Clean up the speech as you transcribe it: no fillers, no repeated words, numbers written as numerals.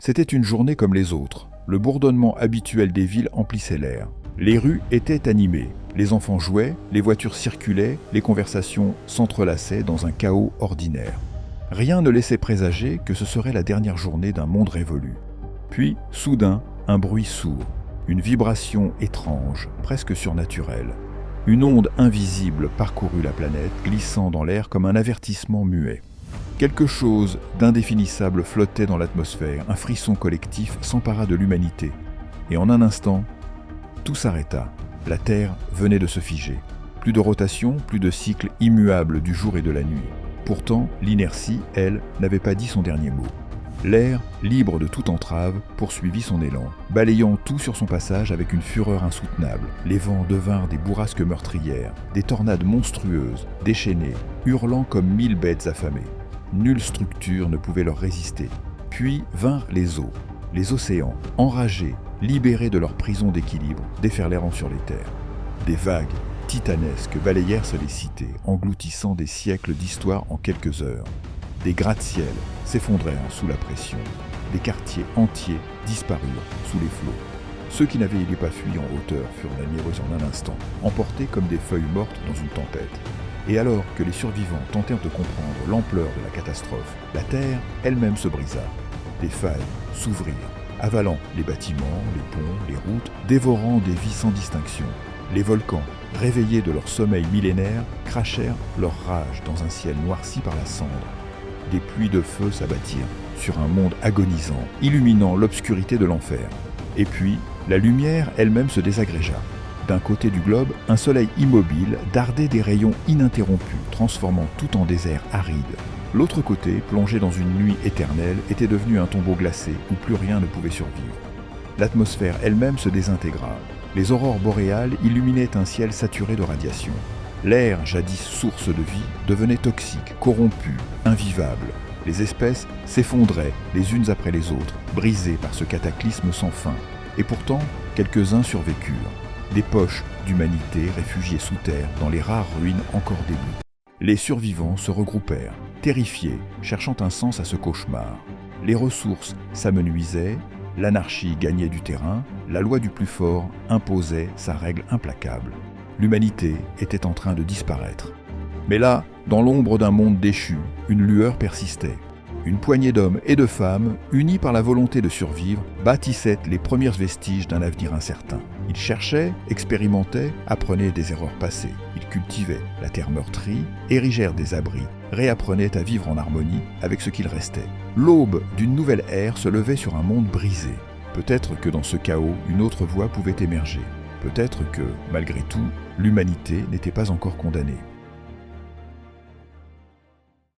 C'était une journée comme les autres. Le bourdonnement habituel des villes emplissait l'air. Les rues étaient animées. Les enfants jouaient, les voitures circulaient, les conversations s'entrelaçaient dans un chaos ordinaire. Rien ne laissait présager que ce serait la dernière journée d'un monde révolu. Puis, soudain, un bruit sourd, une vibration étrange, presque surnaturelle. Une onde invisible parcourut la planète, glissant dans l'air comme un avertissement muet. Quelque chose d'indéfinissable flottait dans l'atmosphère, un frisson collectif s'empara de l'humanité. Et en un instant, tout s'arrêta. La Terre venait de se figer. Plus de rotation, plus de cycle immuable du jour et de la nuit. Pourtant, l'inertie, elle, n'avait pas dit son dernier mot. L'air, libre de toute entrave, poursuivit son élan, balayant tout sur son passage avec une fureur insoutenable. Les vents devinrent des bourrasques meurtrières, des tornades monstrueuses, déchaînées, hurlant comme 1000 bêtes affamées. Nulle structure ne pouvait leur résister. Puis vinrent les eaux. Les océans, enragés, libérés de leur prison d'équilibre, déferlèrent sur les terres. Des vagues titanesques balayèrent les cités, engloutissant des siècles d'histoire en quelques heures. Des gratte-ciels s'effondrèrent sous la pression. Des quartiers entiers disparurent sous les flots. Ceux qui n'avaient pas fui en hauteur furent anéantis en un instant, emportés comme des feuilles mortes dans une tempête. Et alors que les survivants tentèrent de comprendre l'ampleur de la catastrophe, la terre elle-même se brisa. Des failles s'ouvrirent, avalant les bâtiments, les ponts, les routes, dévorant des vies sans distinction. Les volcans, réveillés de leur sommeil millénaire, crachèrent leur rage dans un ciel noirci par la cendre. Des pluies de feu s'abattirent sur un monde agonisant, illuminant l'obscurité de l'enfer. Et puis, la lumière elle-même se désagrégea. D'un côté du globe, un soleil immobile dardait des rayons ininterrompus, transformant tout en désert aride. L'autre côté, plongé dans une nuit éternelle, était devenu un tombeau glacé où plus rien ne pouvait survivre. L'atmosphère elle-même se désintégra. Les aurores boréales illuminaient un ciel saturé de radiation. L'air, jadis source de vie, devenait toxique, corrompu, invivable. Les espèces s'effondraient les unes après les autres, brisées par ce cataclysme sans fin. Et pourtant, quelques-uns survécurent. Des poches d'humanité réfugiées sous terre dans les rares ruines encore débues. Les survivants se regroupèrent, terrifiés, cherchant un sens à ce cauchemar. Les ressources s'amenuisaient, l'anarchie gagnait du terrain, la loi du plus fort imposait sa règle implacable. L'humanité était en train de disparaître. Mais là, dans l'ombre d'un monde déchu, une lueur persistait. Une poignée d'hommes et de femmes, unis par la volonté de survivre, bâtissaient les premiers vestiges d'un avenir incertain. Ils cherchaient, expérimentaient, apprenaient des erreurs passées. Ils cultivaient la terre meurtrie, érigèrent des abris, réapprenaient à vivre en harmonie avec ce qu'il restait. L'aube d'une nouvelle ère se levait sur un monde brisé. Peut-être que dans ce chaos, une autre voie pouvait émerger. Peut-être que, malgré tout, l'humanité n'était pas encore condamnée.